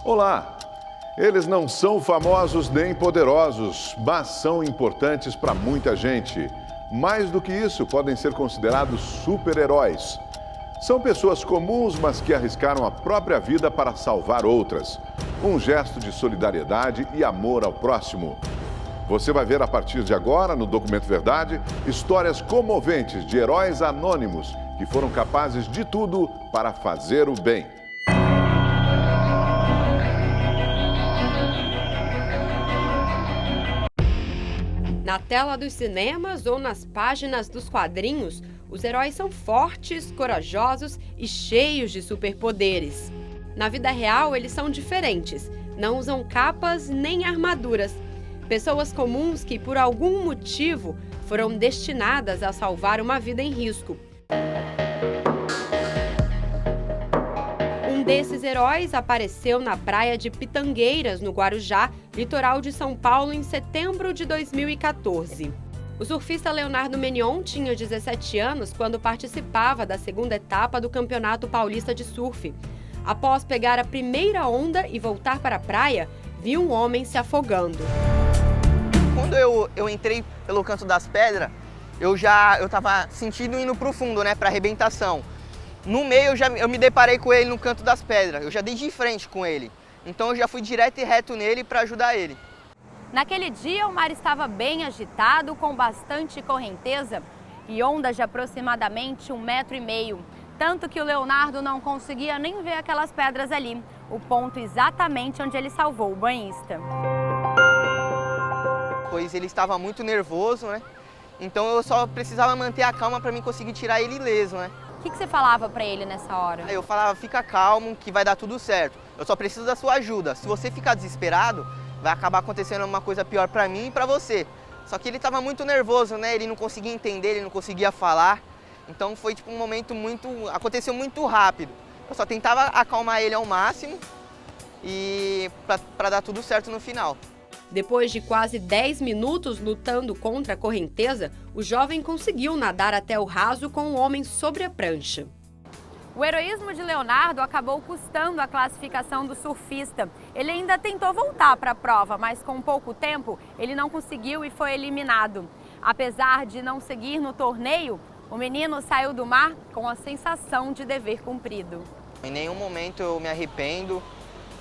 Olá! Eles não são famosos nem poderosos, mas são importantes para muita gente. Mais do que isso, podem ser considerados super-heróis. São pessoas comuns, mas que arriscaram a própria vida para salvar outras. Um gesto de solidariedade e amor ao próximo. Você vai ver a partir de agora, no Documento Verdade, histórias comoventes de heróis anônimos que foram capazes de tudo para fazer o bem. Na tela dos cinemas ou nas páginas dos quadrinhos, os heróis são fortes, corajosos e cheios de superpoderes. Na vida real, eles são diferentes, não usam capas nem armaduras. Pessoas comuns que, por algum motivo, foram destinadas a salvar uma vida em risco. Um desses heróis apareceu na praia de Pitangueiras, no Guarujá, litoral de São Paulo, em setembro de 2014. O surfista Leonardo Menion tinha 17 anos quando participava da segunda etapa do Campeonato Paulista de Surf. Após pegar a primeira onda e voltar para a praia, viu um homem se afogando. Quando eu entrei pelo canto das pedras, eu estava sentindo indo para o fundo, né, para arrebentação. No meio eu me deparei com ele no canto das pedras, eu já dei de frente com ele. Então eu já fui direto e reto nele para ajudar ele. Naquele dia o mar estava bem agitado, com bastante correnteza e ondas de aproximadamente 1,5 metro. Tanto que o Leonardo não conseguia nem ver aquelas pedras ali, o ponto exatamente onde ele salvou o banhista. Pois ele estava muito nervoso, né? Então eu só precisava manter a calma para mim conseguir tirar ele ileso, né? O que você falava para ele nessa hora? Aí eu falava, fica calmo que vai dar tudo certo. Eu só preciso da sua ajuda. Se você ficar desesperado, vai acabar acontecendo uma coisa pior para mim e para você. Só que ele estava muito nervoso, né? Ele não conseguia entender, ele não conseguia falar. Então foi tipo um momento aconteceu muito rápido. Eu só tentava acalmar ele ao máximo e para dar tudo certo no final. Depois de quase 10 minutos lutando contra a correnteza, o jovem conseguiu nadar até o raso com o homem sobre a prancha. O heroísmo de Leonardo acabou custando a classificação do surfista. Ele ainda tentou voltar para a prova, mas com pouco tempo ele não conseguiu e foi eliminado. Apesar de não seguir no torneio, o menino saiu do mar com a sensação de dever cumprido. Em nenhum momento eu me arrependo,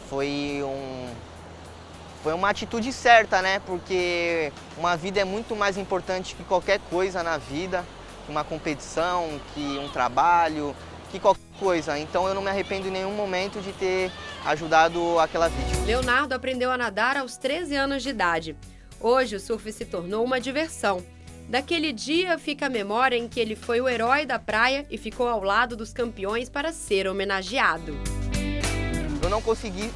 foi uma atitude certa, né? Porque uma vida é muito mais importante que qualquer coisa na vida, que uma competição, que um trabalho, que qualquer coisa. Então eu não me arrependo em nenhum momento de ter ajudado aquela vítima. Leonardo aprendeu a nadar aos 13 anos de idade. Hoje o surf se tornou uma diversão. Daquele dia fica a memória em que ele foi o herói da praia e ficou ao lado dos campeões para ser homenageado. Eu não consegui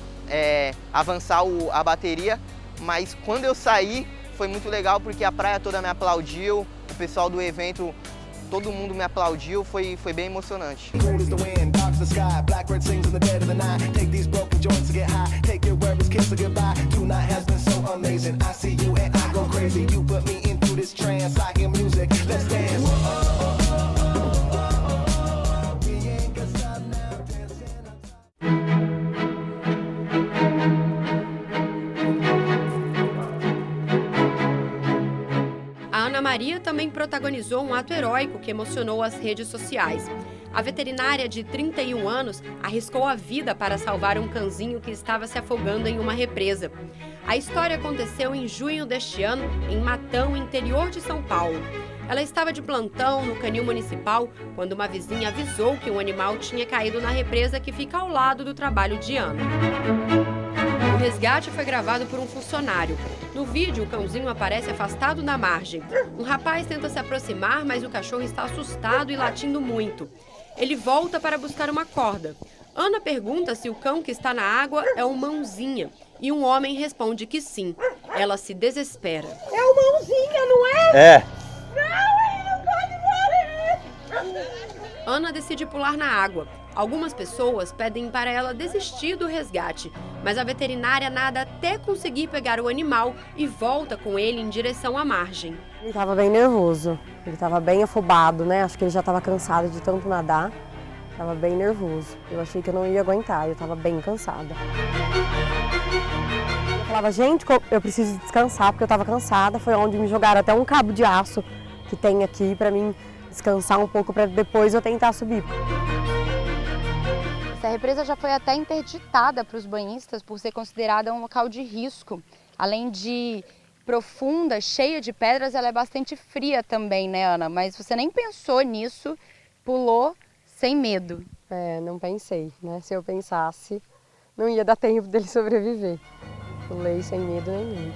avançar a bateria, mas quando eu saí foi muito legal porque a praia toda me aplaudiu, o pessoal do evento, todo mundo me aplaudiu, foi bem emocionante. Ana Maria também protagonizou um ato heróico que emocionou as redes sociais. A veterinária de 31 anos arriscou a vida para salvar um cãozinho que estava se afogando em uma represa. A história aconteceu em junho deste ano, em Matão, interior de São Paulo. Ela estava de plantão no canil municipal quando uma vizinha avisou que um animal tinha caído na represa que fica ao lado do trabalho de Ana. O resgate foi gravado por um funcionário. No vídeo, o cãozinho aparece afastado da margem. Um rapaz tenta se aproximar, mas o cachorro está assustado e latindo muito. Ele volta para buscar uma corda. Ana pergunta se o cão que está na água é o Mãozinha. E um homem responde que sim. Ela se desespera. É o Mãozinha, não é? É. Não, ele não pode morrer! Ana decide pular na água. Algumas pessoas pedem para ela desistir do resgate, mas a veterinária nada até conseguir pegar o animal e volta com ele em direção à margem. Ele estava bem nervoso, ele estava bem afobado, né? Acho que ele já estava cansado de tanto nadar. Tava bem nervoso. Eu achei que eu não ia aguentar, eu tava bem cansada. Eu falava, gente, eu preciso descansar, porque eu tava cansada. Foi onde me jogaram até um cabo de aço que tem aqui pra mim descansar um pouco, pra depois eu tentar subir. Essa represa já foi até interditada para os banhistas por ser considerada um local de risco. Além de profunda, cheia de pedras, ela é bastante fria também, né, Ana? Mas você nem pensou nisso, pulou sem medo. Não pensei, né? Se eu pensasse, não ia dar tempo dele sobreviver. Pulei sem medo nenhum.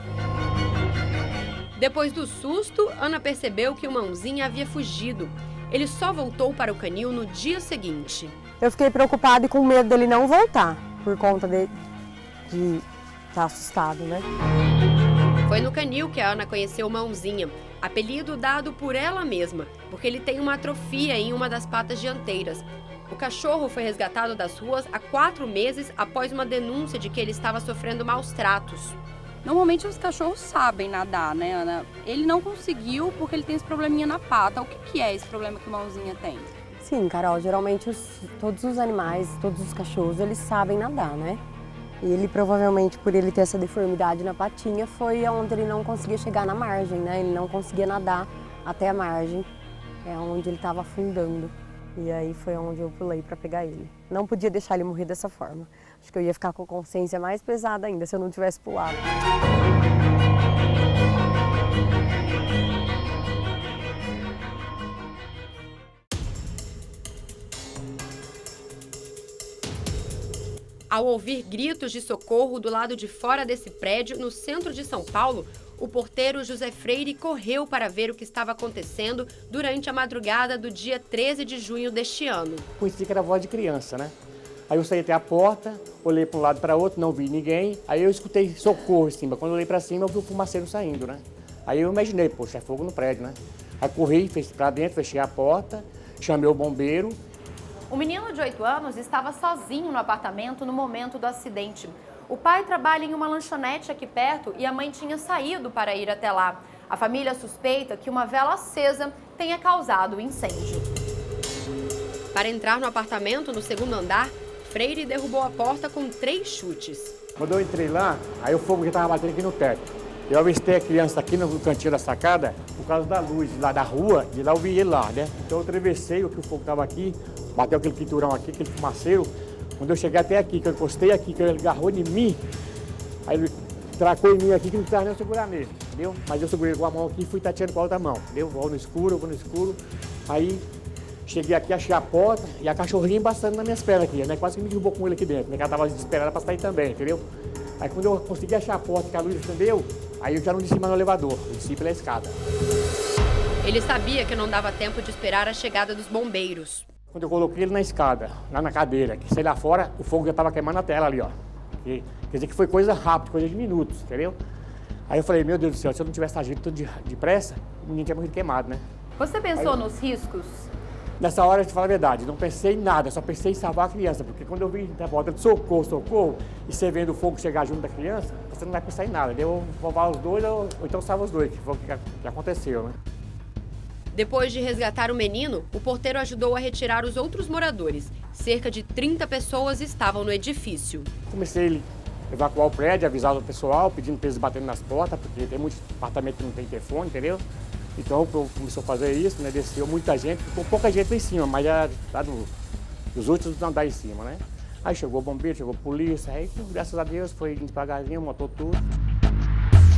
Depois do susto, Ana percebeu que o Mãozinha havia fugido. Ele só voltou para o canil no dia seguinte. Eu fiquei preocupada e com medo dele não voltar, por conta de estar assustado, né? Foi no canil que a Ana conheceu o Mãozinha, apelido dado por ela mesma, porque ele tem uma atrofia em uma das patas dianteiras. O cachorro foi resgatado das ruas há 4 meses após uma denúncia de que ele estava sofrendo maus tratos. Normalmente os cachorros sabem nadar, né, Ana? Ele não conseguiu porque ele tem esse probleminha na pata. O que é esse problema que o Mãozinha tem? Sim, Carol, geralmente todos os animais, todos os cachorros, eles sabem nadar, né? E ele provavelmente, por ele ter essa deformidade na patinha, foi onde ele não conseguia chegar na margem, né? Ele não conseguia nadar até a margem, é onde ele estava afundando. E aí foi onde eu pulei para pegar ele. Não podia deixar ele morrer dessa forma. Acho que eu ia ficar com a consciência mais pesada ainda se eu não tivesse pulado. Ao ouvir gritos de socorro do lado de fora desse prédio, no centro de São Paulo, o porteiro José Freire correu para ver o que estava acontecendo durante a madrugada do dia 13 de junho deste ano. Conheci que era voz de criança, né? Aí eu saí até a porta, olhei para um lado e para outro, não vi ninguém. Aí eu escutei socorro em cima. Quando eu olhei para cima, eu vi o fumaceiro saindo, né? Aí eu imaginei, poxa, é fogo no prédio, né? Aí corri, fui para dentro, fechei a porta, chamei o bombeiro. O menino de 8 anos estava sozinho no apartamento no momento do acidente. O pai trabalha em uma lanchonete aqui perto e a mãe tinha saído para ir até lá. A família suspeita que uma vela acesa tenha causado o incêndio. Para entrar no apartamento, no segundo andar, Freire derrubou a porta com 3 chutes. Quando eu entrei lá, aí o fogo já estava batendo aqui no teto. Eu avistei a criança aqui no cantinho da sacada por causa da luz lá da rua, e lá eu vi ele lá, né? Então eu atravessei o que o fogo estava aqui, bateu aquele pinturão aqui, aquele fumaceiro. Quando eu cheguei até aqui, que eu encostei aqui, que ele agarrou em mim, aí ele tracou em mim aqui, que não precisava nem eu segurar nele, entendeu? Mas eu segurei com a mão aqui e fui tateando com a outra mão, entendeu? Vou no escuro. Aí cheguei aqui, achei a porta e a cachorrinha embaçando nas minhas pernas aqui, né? Quase que me derrubou com ele aqui dentro, né? Que ela estava desesperada para sair também, entendeu? Aí quando eu consegui achar a porta que a luz acendeu, aí eu já não desci mais no elevador, eu desci pela escada. Ele sabia que não dava tempo de esperar a chegada dos bombeiros. Quando eu coloquei ele na escada, lá na cadeira, que sei lá fora, o fogo já estava queimando a tela ali, ó. Quer dizer que foi coisa rápida, coisa de minutos, entendeu? Aí eu falei, meu Deus do céu, se eu não tivesse agido tudo depressa, ninguém tinha morrido queimado, né? Você pensou nos riscos? Nessa hora, eu te falo a verdade, não pensei em nada, só pensei em salvar a criança, porque quando eu vi na porta de socorro, e você vendo o fogo chegar junto da criança, você não vai pensar em nada, eu vou salvar os dois ou então salva os dois, que foi o que aconteceu, né? Depois de resgatar o menino, o porteiro ajudou a retirar os outros moradores. Cerca de 30 pessoas estavam no edifício. Comecei a evacuar o prédio, avisar o pessoal, pedindo para eles baterem nas portas, porque tem muitos apartamentos que não tem telefone, entendeu? Então, começou a fazer isso, né? Desceu muita gente, ficou pouca gente lá em cima, mas já tá dos últimos andares em cima, né? Aí chegou o bombeiro, chegou a polícia, aí graças a Deus foi devagarzinho, montou tudo.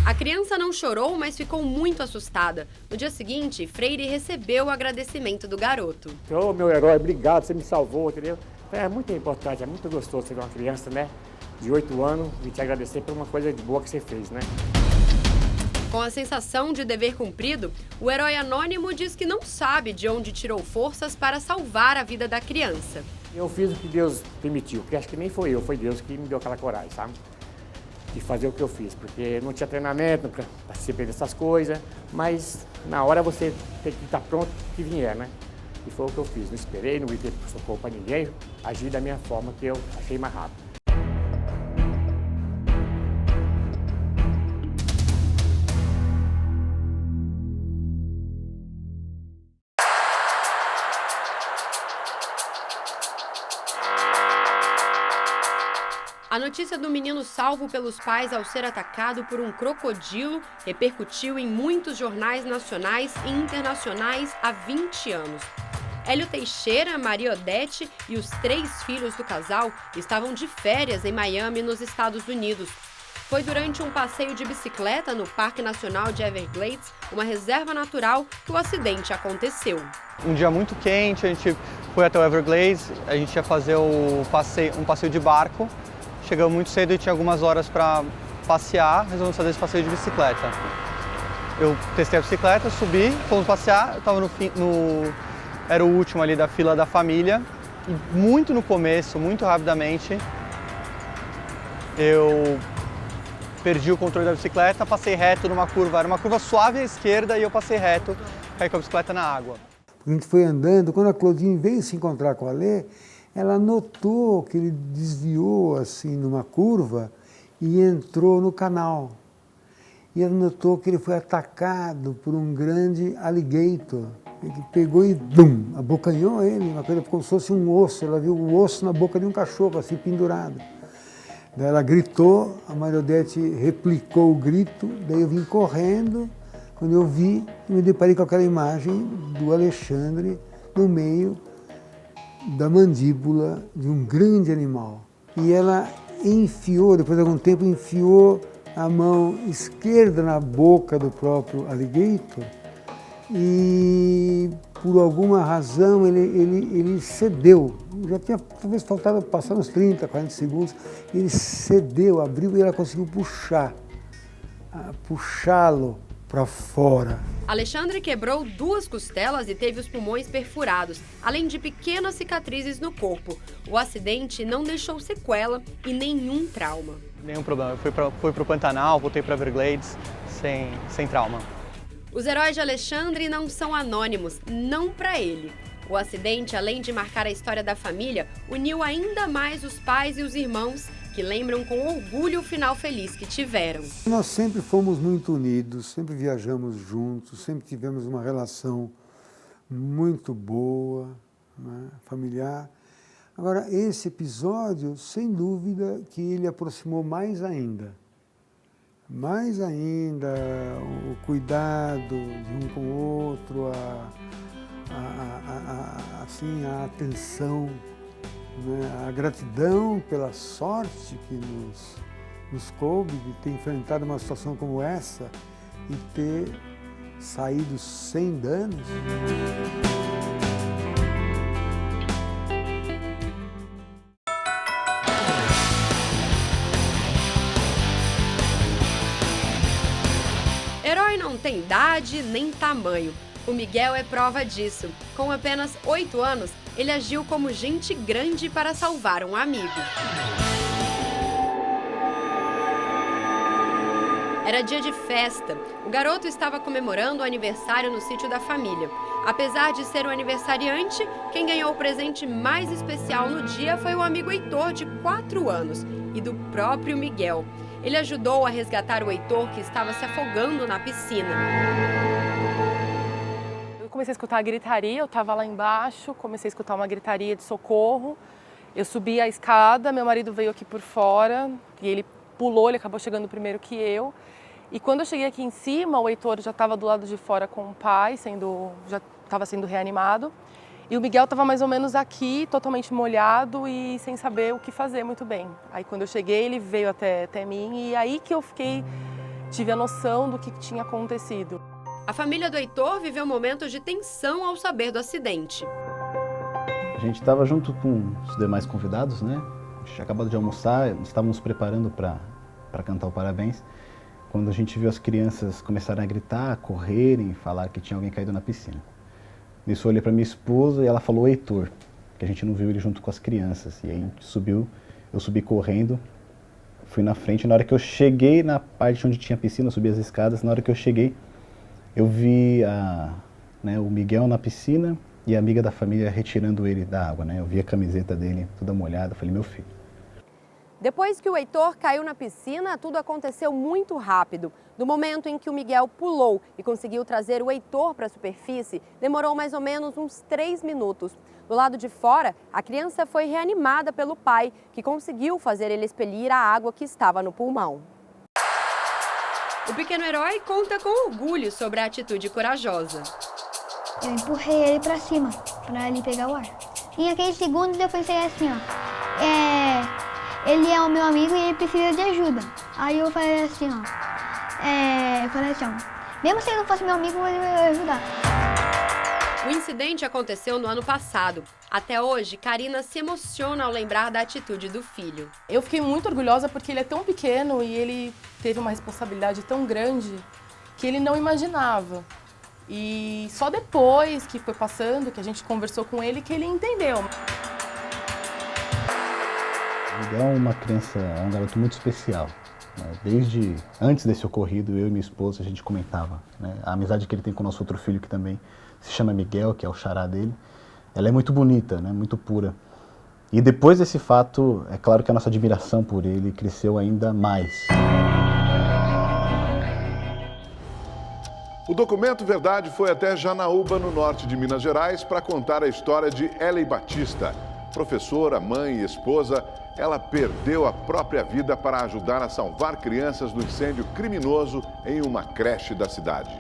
A criança não chorou, mas ficou muito assustada. No dia seguinte, Freire recebeu o agradecimento do garoto. Ô, meu herói, obrigado, você me salvou, entendeu? É muito importante, é muito gostoso ser uma criança, né? De 8 anos e te agradecer por uma coisa de boa que você fez, né? Com a sensação de dever cumprido, o herói anônimo diz que não sabe de onde tirou forças para salvar a vida da criança. Eu fiz o que Deus permitiu, porque acho que nem foi eu, foi Deus que me deu aquela coragem, sabe? De fazer o que eu fiz, porque não tinha treinamento para participar dessas coisas, mas na hora você tem que estar pronto que vier, né? E foi o que eu fiz, não esperei, não gritei socorro para ninguém, agi da minha forma que eu achei mais rápido. A notícia do menino salvo pelos pais ao ser atacado por um crocodilo repercutiu em muitos jornais nacionais e internacionais há 20 anos. Hélio Teixeira, Maria Odete e os 3 filhos do casal estavam de férias em Miami, nos Estados Unidos. Foi durante um passeio de bicicleta no Parque Nacional de Everglades, uma reserva natural, que o acidente aconteceu. Um dia muito quente, a gente foi até o Everglades, a gente ia fazer um passeio de barco. Chegamos muito cedo e tinha algumas horas para passear, resolvemos fazer esse passeio de bicicleta. Eu testei a bicicleta, subi, fomos passear, eu estava era o último ali da fila da família. E muito no começo, muito rapidamente, eu perdi o controle da bicicleta, passei reto numa curva, era uma curva suave à esquerda e eu passei reto, caí com a bicicleta na água. A gente foi andando, quando a Claudine veio se encontrar com a Lê, ela notou que ele desviou assim numa curva e entrou no canal. E ela notou que ele foi atacado por um grande alligator. Ele pegou e abocanhou ele, uma coisa como se fosse um osso. Ela viu o osso na boca de um cachorro, assim, pendurado. Daí ela gritou, a Maria Odete replicou o grito, daí eu vim correndo. Quando eu vi, eu me deparei com aquela imagem do Alexandre no meio da mandíbula de um grande animal. E ela enfiou, depois de algum tempo, enfiou a mão esquerda na boca do próprio alligator e, por alguma razão, ele cedeu. Já tinha talvez faltado passar uns 30, 40 segundos. Ele cedeu, abriu e ela conseguiu puxá-lo para fora. Alexandre quebrou 2 costelas e teve os pulmões perfurados, além de pequenas cicatrizes no corpo. O acidente não deixou sequela e nenhum trauma. Nenhum problema, eu fui para o Pantanal, voltei para Everglades sem trauma. Os heróis de Alexandre não são anônimos, não para ele. O acidente, além de marcar a história da família, uniu ainda mais os pais e os irmãos, que lembram com orgulho o final feliz que tiveram. Nós sempre fomos muito unidos, sempre viajamos juntos, sempre tivemos uma relação muito boa, né, familiar. Agora, esse episódio, sem dúvida, que ele aproximou mais ainda. Mais ainda, o cuidado de um com o outro, assim, a atenção, né, a gratidão pela sorte que nos coube de ter enfrentado uma situação como essa e ter saído sem danos. Herói não tem idade nem tamanho. O Miguel é prova disso. Com apenas 8 anos, ele agiu como gente grande para salvar um amigo. Era dia de festa. O garoto estava comemorando o aniversário no sítio da família. Apesar de ser o aniversariante, quem ganhou o presente mais especial no dia foi o amigo Heitor, de 4 anos, e do próprio Miguel. Ele ajudou a resgatar o Heitor, que estava se afogando na piscina. Eu comecei a escutar a gritaria, eu estava lá embaixo, comecei a escutar uma gritaria de socorro. Eu subi a escada, meu marido veio aqui por fora e ele pulou, ele acabou chegando primeiro que eu. E quando eu cheguei aqui em cima, o Heitor já estava do lado de fora com o pai, já estava sendo reanimado. E o Miguel estava mais ou menos aqui, totalmente molhado e sem saber o que fazer muito bem. Aí quando eu cheguei, ele veio até mim e aí que eu tive a noção do que tinha acontecido. A família do Heitor viveu momentos de tensão ao saber do acidente. A gente estava junto com os demais convidados, né? A gente tinha acabado de almoçar, estávamos nos preparando para cantar o parabéns. Quando a gente viu as crianças começarem a gritar, a correrem, falar que tinha alguém caído na piscina. Nisso eu olhei para minha esposa e ela falou Heitor, que a gente não viu ele junto com as crianças. E aí eu subi correndo, fui na frente. Na hora que eu cheguei na parte onde tinha piscina, eu subi as escadas. Na hora que eu cheguei, eu vi o Miguel na piscina e a amiga da família retirando ele da água, né? Eu vi a camiseta dele toda molhada, eu falei, meu filho. Depois que o Heitor caiu na piscina, tudo aconteceu muito rápido. Do momento em que o Miguel pulou e conseguiu trazer o Heitor para a superfície, demorou mais ou menos uns 3 minutos. Do lado de fora, a criança foi reanimada pelo pai, que conseguiu fazer ele expelir a água que estava no pulmão. O pequeno herói conta com orgulho sobre a atitude corajosa. Eu empurrei ele para cima, para ele pegar o ar. Em aqueles segundos eu pensei assim, ó, ele é o meu amigo e ele precisa de ajuda. Aí eu falei assim, mesmo se ele não fosse meu amigo, ele vai ajudar. O incidente aconteceu no ano passado. Até hoje, Karina se emociona ao lembrar da atitude do filho. Eu fiquei muito orgulhosa porque ele é tão pequeno e ele teve uma responsabilidade tão grande que ele não imaginava. E só depois que foi passando, que a gente conversou com ele, que ele entendeu. O Miguel é uma criança, é um garoto muito especial. Desde antes desse ocorrido, eu e minha esposa, a gente comentava, né? A amizade que ele tem com o nosso outro filho, que também se chama Miguel, que é o xará dele, ela é muito bonita, né? Muito pura. E depois desse fato, é claro que a nossa admiração por ele cresceu ainda mais. O documento Verdade foi até Janaúba, no norte de Minas Gerais, para contar a história de Ellen Batista. Professora, mãe e esposa, ela perdeu a própria vida para ajudar a salvar crianças do incêndio criminoso em uma creche da cidade.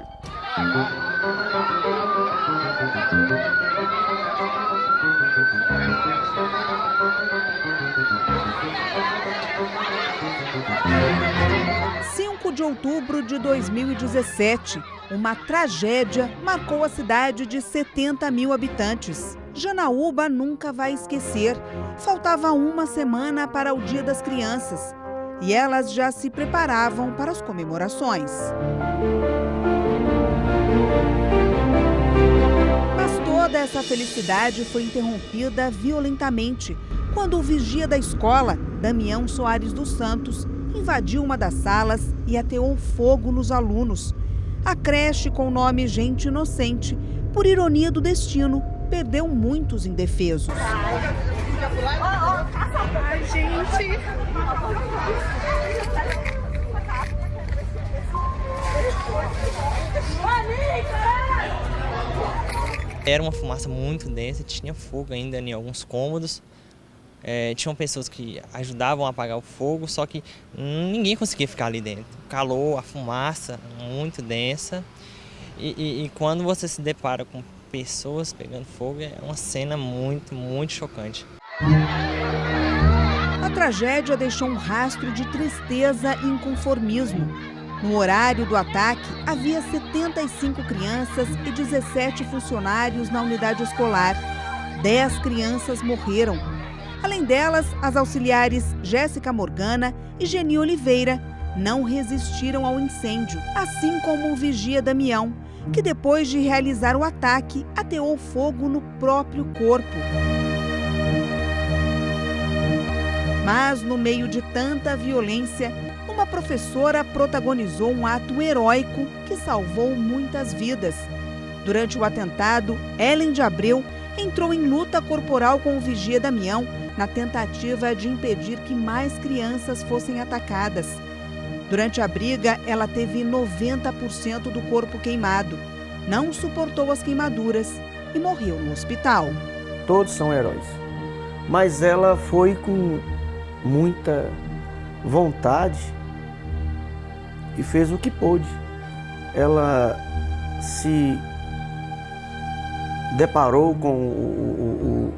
5 de outubro de 2017, uma tragédia marcou a cidade de 70 mil habitantes. Janaúba nunca vai esquecer. Faltava uma semana para o Dia das Crianças e elas já se preparavam para as comemorações. Mas toda essa felicidade foi interrompida violentamente quando o vigia da escola, Damião Soares dos Santos, invadiu uma das salas e ateou fogo nos alunos. A creche, com o nome Gente Inocente, por ironia do destino, perdeu muitos indefesos. Ai, gente! Era uma fumaça muito densa, tinha fogo ainda em alguns cômodos. Tinham pessoas que ajudavam a apagar o fogo, só que ninguém conseguia ficar ali dentro. O calor, a fumaça muito densa. E quando você se depara com pessoas pegando fogo, é uma cena muito, muito chocante. A tragédia deixou um rastro de tristeza e inconformismo. No horário do ataque, havia 75 crianças e 17 funcionários na unidade escolar. 10 crianças morreram. Além delas, as auxiliares Jéssica Morgana e Geni Oliveira não resistiram ao incêndio, assim como o vigia Damião, que depois de realizar o ataque, ateou fogo no próprio corpo. Mas, no meio de tanta violência, uma professora protagonizou um ato heróico que salvou muitas vidas. Durante o atentado, Ellen de Abreu entrou em luta corporal com o vigia Damião na tentativa de impedir que mais crianças fossem atacadas. Durante a briga, ela teve 90% do corpo queimado, não suportou as queimaduras e morreu no hospital. Todos são heróis, mas ela foi com muita vontade e fez o que pôde. Ela se deparou com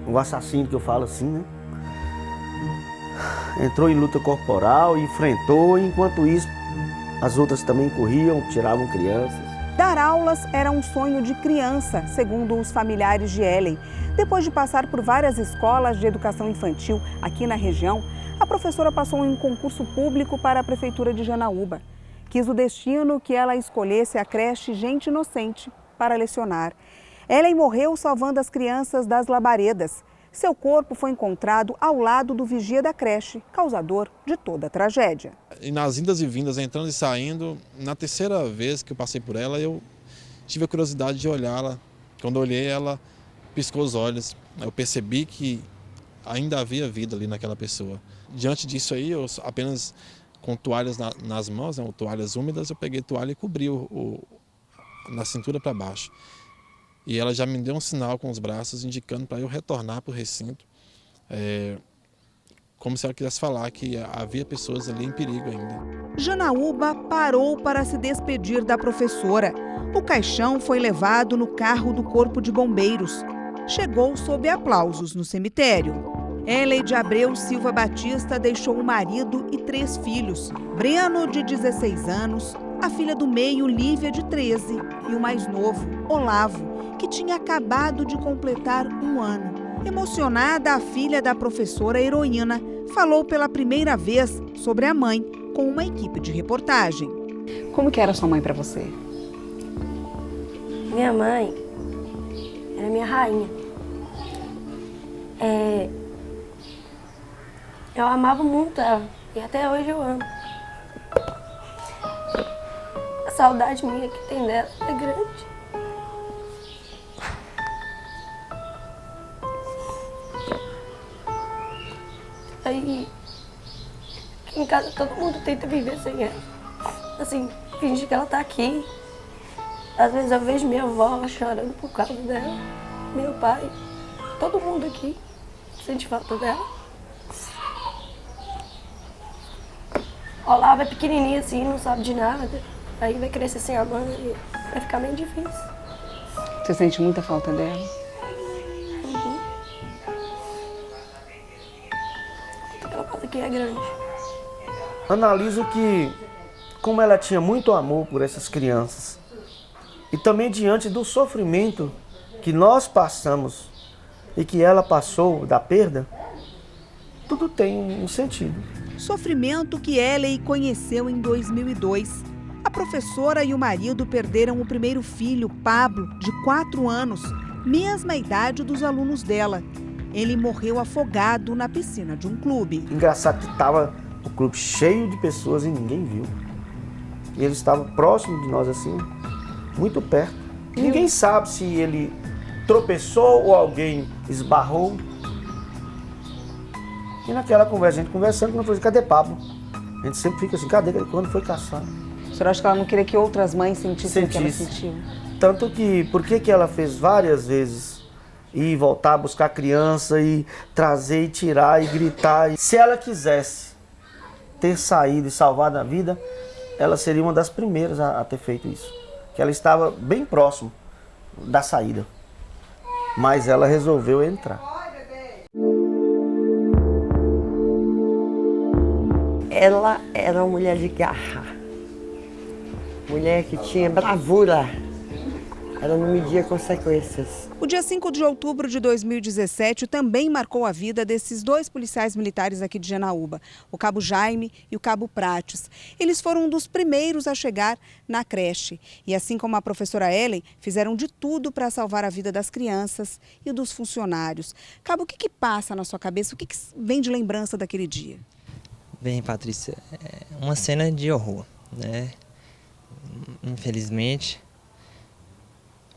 o assassino, que eu falo assim, né? Entrou em luta corporal, enfrentou, e enquanto isso as outras também corriam, tiravam crianças. Dar aulas era um sonho de criança, segundo os familiares de Ellen. Depois de passar por várias escolas de educação infantil aqui na região, a professora passou em um concurso público para a Prefeitura de Janaúba. Quis o destino que ela escolhesse a creche Gente Inocente para lecionar. Ellen morreu salvando as crianças das labaredas. Seu corpo foi encontrado ao lado do vigia da creche, causador de toda a tragédia. E nas indas e vindas, entrando e saindo, na terceira vez que eu passei por ela, eu tive a curiosidade de olhá-la. Quando eu olhei, ela piscou os olhos. Eu percebi que ainda havia vida ali naquela pessoa. Diante disso aí, eu apenas com toalhas nas mãos, né, toalhas úmidas, eu peguei toalha e cobri na cintura para baixo. E ela já me deu um sinal com os braços indicando para eu retornar para o recinto, como se ela quisesse falar que havia pessoas ali em perigo ainda. Janaúba parou para se despedir da professora. O caixão foi levado no carro do Corpo de Bombeiros. Chegou sob aplausos no cemitério. Eleide Abreu Silva Batista deixou um marido e 3 filhos. Breno, de 16 anos, a filha do meio, Lívia, de 13, e o mais novo, Olavo, que tinha acabado de completar 1 ano. Emocionada, a filha da professora heroína falou pela primeira vez sobre a mãe com uma equipe de reportagem. Como que era sua mãe para você? Minha mãe era minha rainha. Eu amava muito ela e até hoje eu amo. A saudade minha que tem dela é grande. Aí, aqui em casa todo mundo tenta viver sem ela. Assim, finge que ela tá aqui. Às vezes eu vejo minha avó chorando por causa dela, meu pai, todo mundo aqui sente falta dela. Olavo é pequenininho assim, não sabe de nada. Aí vai crescer sem a mãe e vai ficar meio difícil. Você sente muita falta dela? Uhum. Aquela coisa aqui é grande. Analiso que, como ela tinha muito amor por essas crianças, e também diante do sofrimento que nós passamos e que ela passou da perda, tudo tem um sentido. Sofrimento que Eley conheceu em 2002. A professora e o marido perderam o primeiro filho, Pablo, de 4 anos, mesma idade dos alunos dela. Ele morreu afogado na piscina de um clube. Engraçado que estava o clube cheio de pessoas e ninguém viu. E ele estava próximo de nós assim, muito perto. Ninguém sabe se ele tropeçou ou alguém esbarrou. E naquela conversa, a gente conversando, quando falou, cadê Pablo? A gente sempre fica assim, cadê quando foi caçar? A senhora acha que ela não queria que outras mães sentissem o que ela sentiu? Tanto que, por que ela fez várias vezes ir voltar a buscar a criança e trazer e tirar e gritar? Se ela quisesse ter saído e salvado a vida, ela seria uma das primeiras a ter feito isso. Que ela estava bem próximo da saída, mas ela resolveu entrar. Ela era uma mulher de garra, mulher que tinha bravura, ela não media consequências. O dia 5 de outubro de 2017 também marcou a vida desses 2 policiais militares aqui de Janaúba, o cabo Jaime e o cabo Prates. Eles foram um dos primeiros a chegar na creche e, assim como a professora Ellen, fizeram de tudo para salvar a vida das crianças e dos funcionários. Cabo, o que passa na sua cabeça? O que vem de lembrança daquele dia? Bem, Patrícia, é uma cena de horror, né? Infelizmente,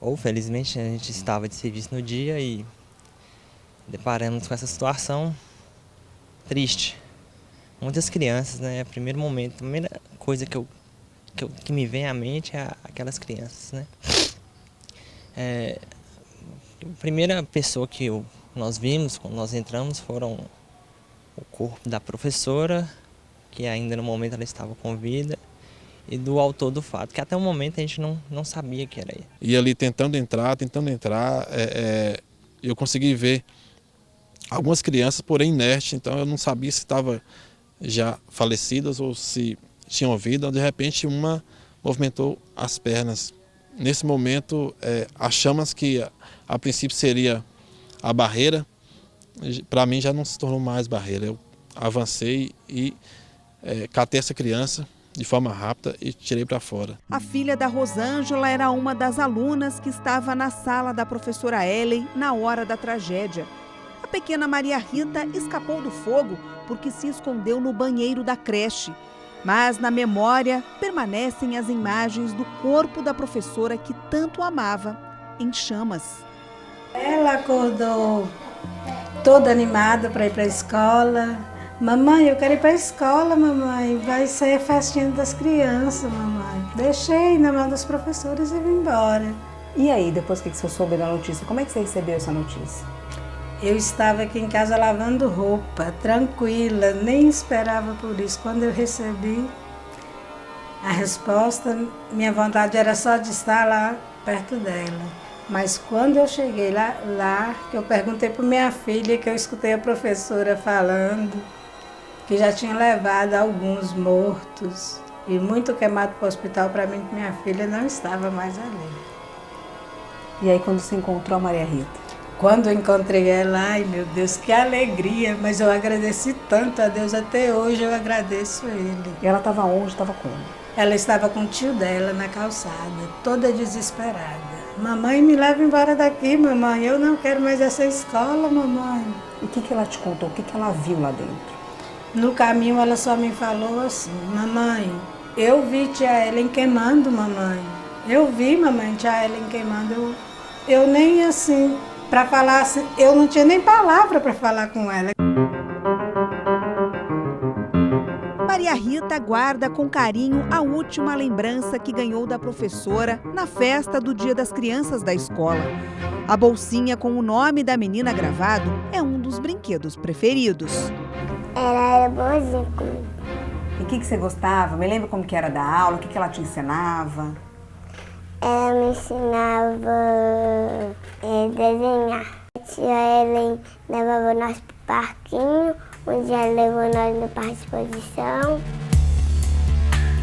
ou felizmente, a gente estava de serviço no dia e deparamos com essa situação triste. Muitas crianças, né? Primeiro momento, a primeira coisa que me vem à mente é aquelas crianças, né? A primeira pessoa que nós vimos quando nós entramos foram o corpo da professora, que ainda no momento ela estava com vida, e do autor do fato, que até o momento a gente não sabia que era ele. E ali tentando entrar, eu consegui ver algumas crianças, porém inertes, então eu não sabia se estavam já falecidas ou se tinham vida. De repente uma movimentou as pernas. Nesse momento achamos que a princípio seria a barreira, para mim já não se tornou mais barreira. Eu avancei e catei essa criança de forma rápida e tirei para fora. A filha da Rosângela era uma das alunas que estava na sala da professora Ellen na hora da tragédia. A pequena Maria Rita escapou do fogo porque se escondeu no banheiro da creche. Mas na memória permanecem as imagens do corpo da professora que tanto amava, em chamas. Ela acordou toda animada para ir para a escola. Mamãe, eu quero ir para a escola, mamãe. Vai ser a festinha das crianças, mamãe. Deixei na mão dos professores e vim embora. E aí, depois que você soube da notícia, como é que você recebeu essa notícia? Eu estava aqui em casa lavando roupa, tranquila, nem esperava por isso. Quando eu recebi a resposta, minha vontade era só de estar lá perto dela. Mas quando eu cheguei lá que eu perguntei para minha filha, que eu escutei a professora falando que já tinha levado alguns mortos e muito queimado para o hospital, para mim que minha filha não estava mais ali. E aí quando você encontrou a Maria Rita? Quando eu encontrei ela, ai meu Deus, que alegria, mas eu agradeci tanto a Deus, até hoje eu agradeço a Ele. E ela estava onde? Estava como? Ela estava com o tio dela na calçada, toda desesperada. Mamãe, me leva embora daqui, mamãe, eu não quero mais essa escola, mamãe. E o que ela te contou, o que ela viu lá dentro? No caminho ela só me falou assim, mamãe, eu vi tia Ellen queimando, mamãe. Eu vi, mamãe, tia Ellen queimando, eu nem assim... Para falar assim, eu não tinha nem palavra para falar com ela. Maria Rita guarda com carinho a última lembrança que ganhou da professora na festa do Dia das Crianças da escola. A bolsinha com o nome da menina gravado é um dos brinquedos preferidos. Ela era boazinha comigo. E o que você gostava? Me lembra como que era da aula? O que ela te ensinava? Ela me ensinava a desenhar. A tia Ellen levava nós pro parquinho, um dia levou nós no parque de exposição.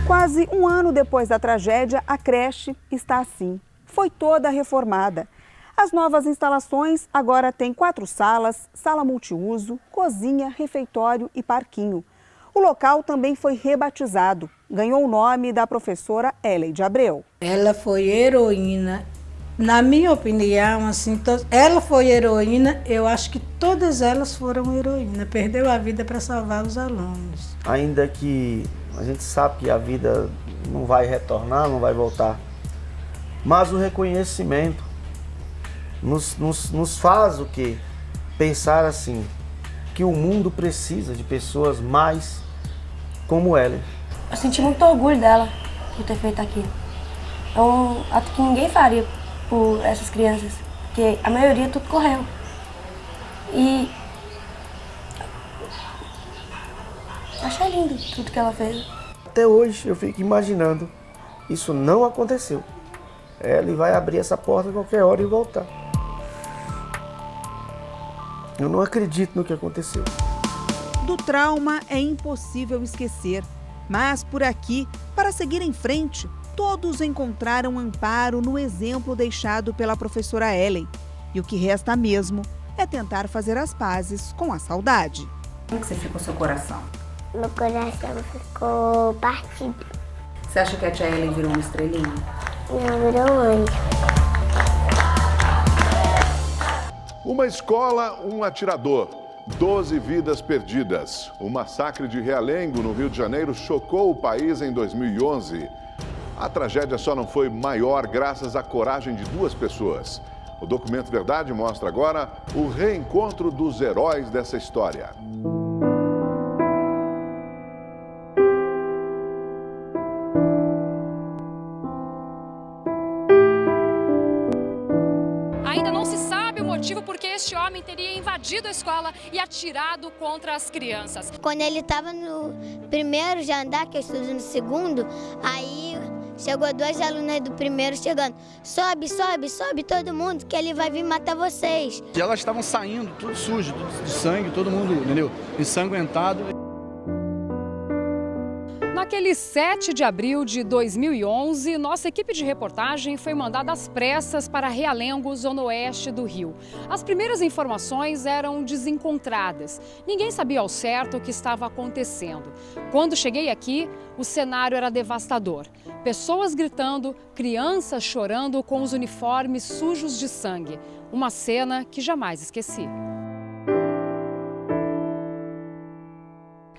Quase um ano depois da tragédia, a creche está assim. Foi toda reformada. As novas instalações agora têm 4 salas, sala multiuso, cozinha, refeitório e parquinho. O local também foi rebatizado. Ganhou o nome da professora Ellen de Abreu. Ela foi heroína. Na minha opinião, assim, ela foi heroína, eu acho que todas elas foram heroínas. Perdeu a vida para salvar os alunos. Ainda que a gente sabe que a vida não vai retornar, não vai voltar, mas o reconhecimento nos faz o quê? Pensar assim, que o mundo precisa de pessoas mais como ela. Eu senti muito orgulho dela por ter feito aquilo. É um ato que ninguém faria por essas crianças, porque a maioria tudo correu. E achei lindo tudo que ela fez. Até hoje eu fico imaginando, isso não aconteceu. Ela vai abrir essa porta a qualquer hora e voltar. Eu não acredito no que aconteceu. Do trauma é impossível esquecer, mas por aqui, para seguir em frente, todos encontraram amparo no exemplo deixado pela professora Ellen. E o que resta mesmo é tentar fazer as pazes com a saudade. Como que você ficou seu coração? Meu coração ficou partido. Você acha que a tia Ellen virou uma estrelinha? Não, virou um anjo. Uma escola, um atirador. 12 vidas perdidas. O massacre de Realengo, no Rio de Janeiro, chocou o país em 2011. A tragédia só não foi maior graças à coragem de 2 pessoas. O documento Verdade mostra agora o reencontro dos heróis dessa história. Ainda não se sabe o motivo porque este homem teria invadido a escola e atirado contra as crianças. Quando ele estava no primeiro de andar, que eu estudo no segundo, aí chegou 2 alunas do primeiro chegando. Sobe, sobe, sobe todo mundo que ele vai vir matar vocês. E elas estavam saindo, tudo sujo, tudo de sangue, todo mundo, entendeu? Ensanguentado. Naquele 7 de abril de 2011, nossa equipe de reportagem foi mandada às pressas para Realengo, zona oeste do Rio. As primeiras informações eram desencontradas. Ninguém sabia ao certo o que estava acontecendo. Quando cheguei aqui, o cenário era devastador. Pessoas gritando, crianças chorando com os uniformes sujos de sangue. Uma cena que jamais esqueci.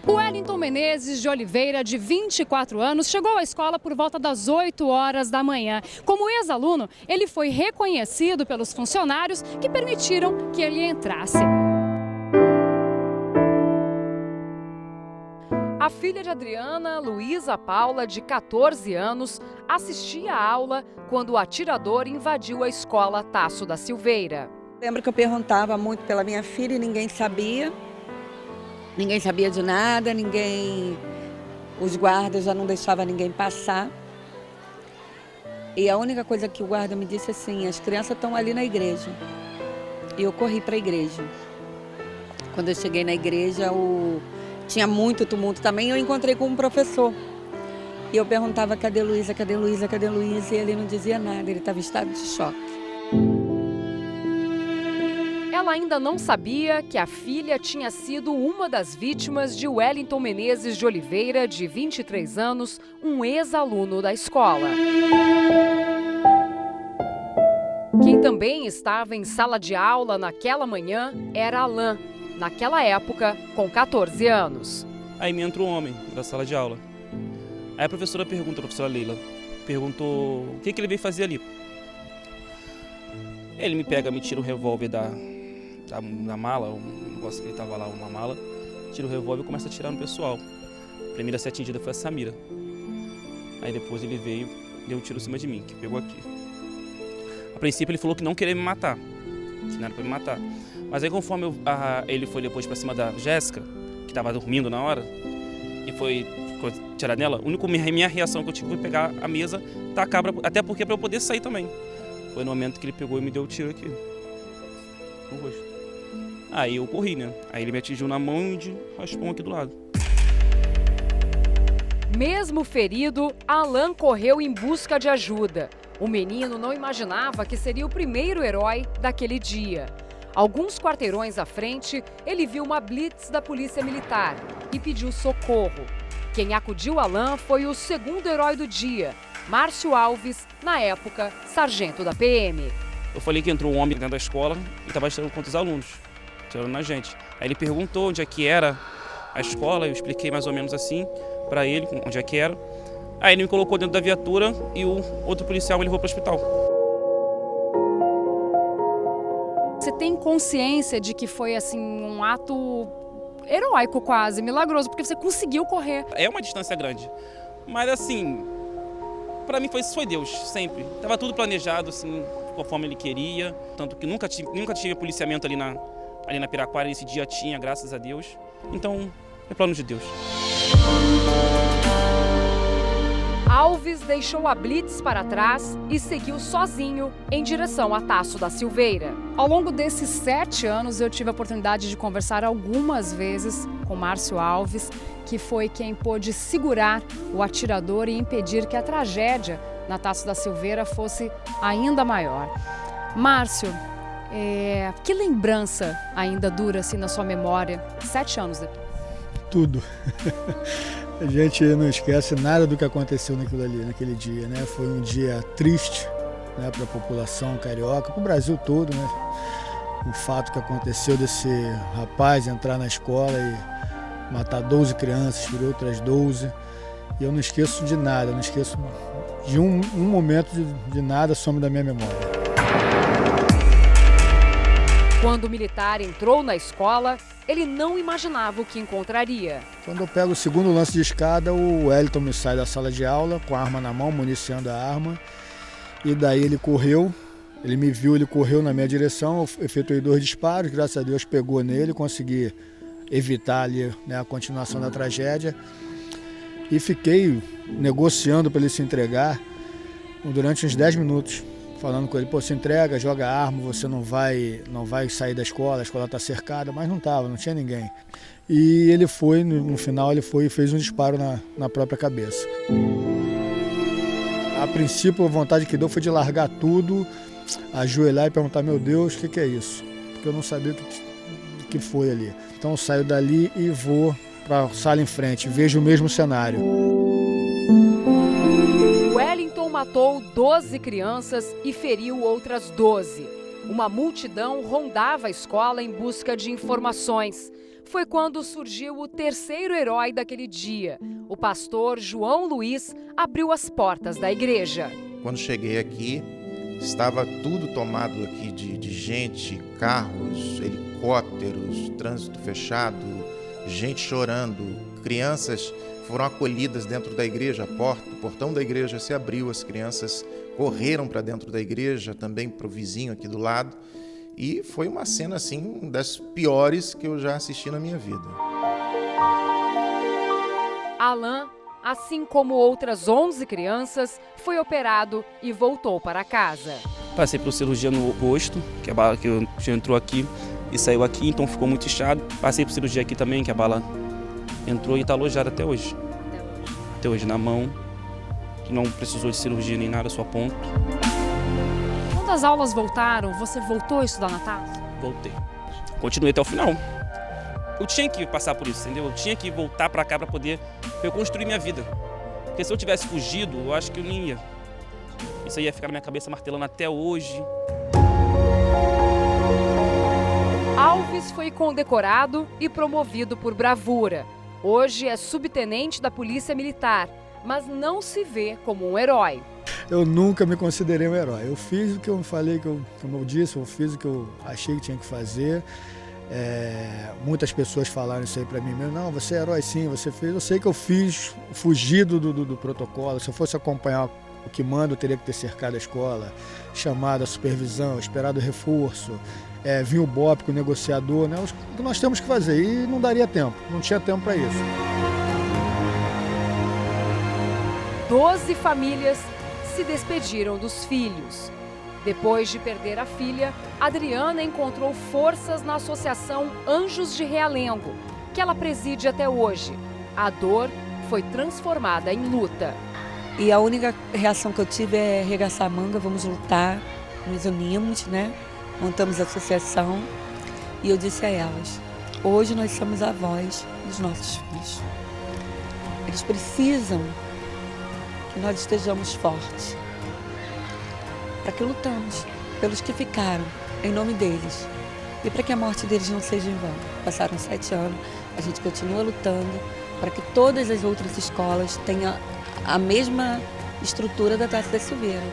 O Wellington Menezes de Oliveira, de 24 anos, chegou à escola por volta das 8 horas da manhã. Como ex-aluno, ele foi reconhecido pelos funcionários que permitiram que ele entrasse. filha de Adriana, Luísa Paula, de 14 anos, assistia a aula quando o atirador invadiu a escola Tasso da Silveira. Lembro que eu perguntava muito pela minha filha e ninguém sabia. Ninguém sabia de nada, os guardas já não deixavam ninguém passar. E a única coisa que o guarda me disse assim, as crianças estão ali na igreja. E eu corri para a igreja. Quando eu cheguei na igreja, tinha muito tumulto também, eu encontrei com um professor. E eu perguntava, cadê Luísa, cadê Luísa, cadê Luísa? E ele não dizia nada, ele estava em estado de choque. Ela ainda não sabia que a filha tinha sido uma das vítimas de Wellington Menezes de Oliveira, de 23 anos, um ex-aluno da escola. Quem também estava em sala de aula naquela manhã era Alain, naquela época com 14 anos. Aí me entra um homem da sala de aula. Aí a professora pergunta, a professora Leila, perguntou o que ele veio fazer ali. Ele me pega, me tira o revólver da mala, um negócio que ele tava lá, uma mala, tira o revólver e começa a atirar no pessoal. A primeira a ser atingida foi a Samira. Aí depois ele veio, deu um tiro em cima de mim, que pegou aqui. A princípio ele falou que não queria me matar, que não era pra me matar. Mas aí conforme ele foi depois pra cima da Jéssica, que tava dormindo na hora, e ficou tirar nela, a minha reação que eu tive foi pegar a mesa, tacar, até porque pra eu poder sair também. Foi no momento que ele pegou e me deu o tiro aqui, no rosto. Aí eu corri, né? Aí ele me atingiu na mão e de raspão aqui do lado. Mesmo ferido, Alain correu em busca de ajuda. O menino não imaginava que seria o primeiro herói daquele dia. Alguns quarteirões à frente, ele viu uma blitz da Polícia Militar e pediu socorro. Quem acudiu Alain foi o segundo herói do dia, Márcio Alves, na época, sargento da PM. Eu falei que entrou um homem dentro da escola e estava atirando contra os alunos, atirando na gente. Aí ele perguntou onde é que era a escola, eu expliquei mais ou menos assim para ele onde é que era. Aí ele me colocou dentro da viatura e o outro policial me levou para o hospital. Você tem consciência de que foi assim um ato heróico quase, milagroso, porque você conseguiu correr? É uma distância grande, mas assim, para mim foi Deus, sempre. Tava tudo planejado assim, conforme ele queria, tanto que nunca tive policiamento ali na Piraquara, esse dia tinha, graças a Deus. Então, é plano de Deus. Alves deixou a blitz para trás e seguiu sozinho em direção a Tasso da Silveira. Ao longo desses 7 anos, eu tive a oportunidade de conversar algumas vezes com Márcio Alves, que foi quem pôde segurar o atirador e impedir que a tragédia na Tasso da Silveira fosse ainda maior. Márcio, que lembrança ainda dura assim na sua memória, 7 anos depois? Tudo. A gente não esquece nada do que aconteceu naquele dia, né? Foi um dia triste, né, para a população carioca, para o Brasil todo, né? O fato que aconteceu desse rapaz entrar na escola e matar 12 crianças, ferir outras 12. E eu não esqueço de nada, não esqueço de um momento de nada, some da minha memória. Quando o militar entrou na escola, ele não imaginava o que encontraria. Quando eu pego o segundo lance de escada, o Wellington me sai da sala de aula com a arma na mão, municiando a arma. E daí ele correu, ele me viu, ele correu na minha direção, eu efetuei 2 disparos, graças a Deus pegou nele, consegui evitar ali, né, a continuação da tragédia. E fiquei negociando para ele se entregar durante uns 10 minutos. Falando com ele, se entrega, joga a arma, você não vai sair da escola, a escola está cercada, mas não estava, não tinha ninguém. E ele foi, no final ele foi e fez um disparo na própria cabeça. A princípio a vontade que deu foi de largar tudo, ajoelhar e perguntar, meu Deus, o que é isso? Porque eu não sabia o que foi ali. Então eu saio dali e vou para a sala em frente, vejo o mesmo cenário. Wellington matou 12 crianças e feriu outras 12. Uma multidão rondava a escola em busca de informações. Foi quando surgiu o terceiro herói daquele dia. O pastor João Luiz abriu as portas da igreja. Quando cheguei aqui, estava tudo tomado aqui de gente, carros, helicópteros, trânsito fechado, gente chorando, crianças foram acolhidas dentro da igreja, o portão da igreja se abriu, as crianças correram para dentro da igreja, também para o vizinho aqui do lado, e foi uma cena assim das piores que eu já assisti na minha vida. Alan, assim como outras 11 crianças, foi operado e voltou para casa. Passei por cirurgia no rosto, que a bala que entrou aqui e saiu aqui, então ficou muito inchado. Passei por cirurgia aqui também, que a bala entrou e está alojada até hoje. Até hoje na mão, que não precisou de cirurgia nem nada, só ponto. Quando as aulas voltaram, você voltou a estudar na TAS? Voltei. Continuei até o final. Eu tinha que passar por isso, entendeu? Eu tinha que voltar para cá para poder reconstruir minha vida. Porque se eu tivesse fugido, eu acho que eu nem ia. Isso aí ia ficar na minha cabeça martelando até hoje. Alves foi condecorado e promovido por bravura. Hoje é subtenente da Polícia Militar, mas não se vê como um herói. Eu nunca me considerei um herói. Eu fiz o que eu falei, como eu disse, eu fiz o que eu achei que tinha que fazer. Muitas pessoas falaram isso aí pra mim mesmo. Não, você é herói sim, você fez. Eu sei que eu fiz, fugido do protocolo. Se eu fosse acompanhar o que manda, eu teria que ter cercado a escola, chamado a supervisão, esperado o reforço, vir o BOP com o negociador, né? O que nós temos que fazer, e não daria tempo, não tinha tempo para isso. 12 famílias se despediram dos filhos. Depois de perder a filha, Adriana encontrou forças na Associação Anjos de Realengo, que ela preside até hoje. A dor foi transformada em luta. E a única reação que eu tive é arregaçar a manga, vamos lutar, nos unimos, né? Montamos a associação e eu disse a elas, hoje nós somos avós dos nossos filhos. Eles precisam que nós estejamos fortes. Para que lutamos pelos que ficaram, em nome deles. E para que a morte deles não seja em vão. Passaram 7 anos, a gente continua lutando para que todas as outras escolas tenham a mesma estrutura da Taça da Silveira.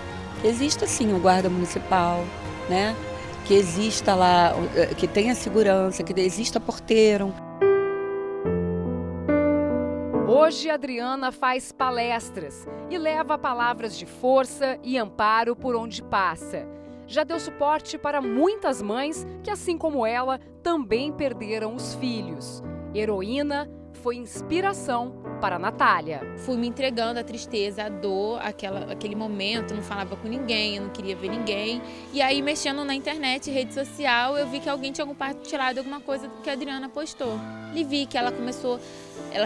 Que exista sim o guarda municipal, né? Que exista lá, que tenha segurança, que exista porteiro. Hoje, Adriana faz palestras e leva palavras de força e amparo por onde passa. Já deu suporte para muitas mães que, assim como ela, também perderam os filhos. Heroína foi inspiração para a Natália. Fui me entregando à tristeza, à dor, aquele momento, não falava com ninguém, eu não queria ver ninguém. E aí, mexendo na internet, rede social, eu vi que alguém tinha compartilhado alguma coisa que a Adriana postou. E vi que ela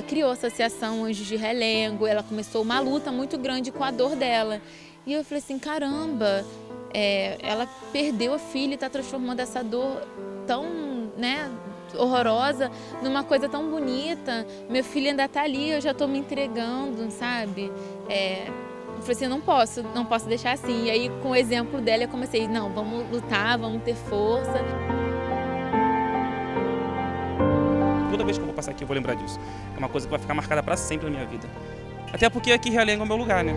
criou a Associação Anjos de Realengo, ela começou uma luta muito grande com a dor dela. E eu falei assim, caramba, ela perdeu a filha e está transformando essa dor tão, né, horrorosa numa coisa tão bonita. Meu filho ainda está ali, eu já estou me entregando, sabe? Eu falei assim, não posso deixar assim. E aí, com o exemplo dela, eu comecei, não, vamos lutar, vamos ter força. Toda vez que eu vou passar aqui, eu vou lembrar disso. É uma coisa que vai ficar marcada para sempre na minha vida. Até porque aqui Realengo é o meu lugar, né?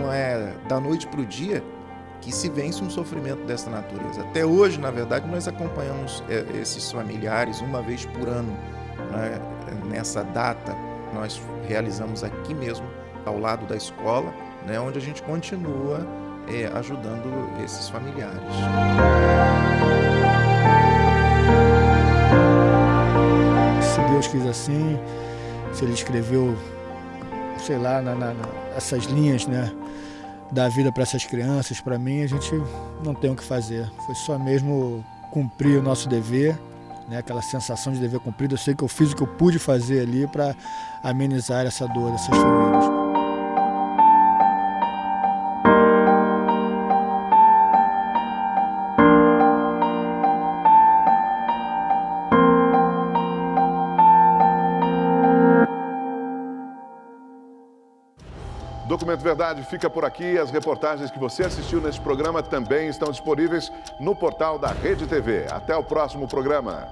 Não é da noite para o dia que se vence um sofrimento dessa natureza. Até hoje, na verdade, nós acompanhamos esses familiares uma vez por ano. Né? Nessa data, nós realizamos aqui mesmo, ao lado da escola, né? Onde a gente continua ajudando esses familiares. Se Deus quis assim, se Ele escreveu, sei lá, essas linhas, né, da vida para essas crianças, para mim, a gente não tem o que fazer. Foi só mesmo cumprir o nosso dever, né, aquela sensação de dever cumprido. Eu sei que eu fiz o que eu pude fazer ali para amenizar essa dor dessas famílias. Documento Verdade fica por aqui. As reportagens que você assistiu neste programa também estão disponíveis no portal da Rede TV. Até o próximo programa.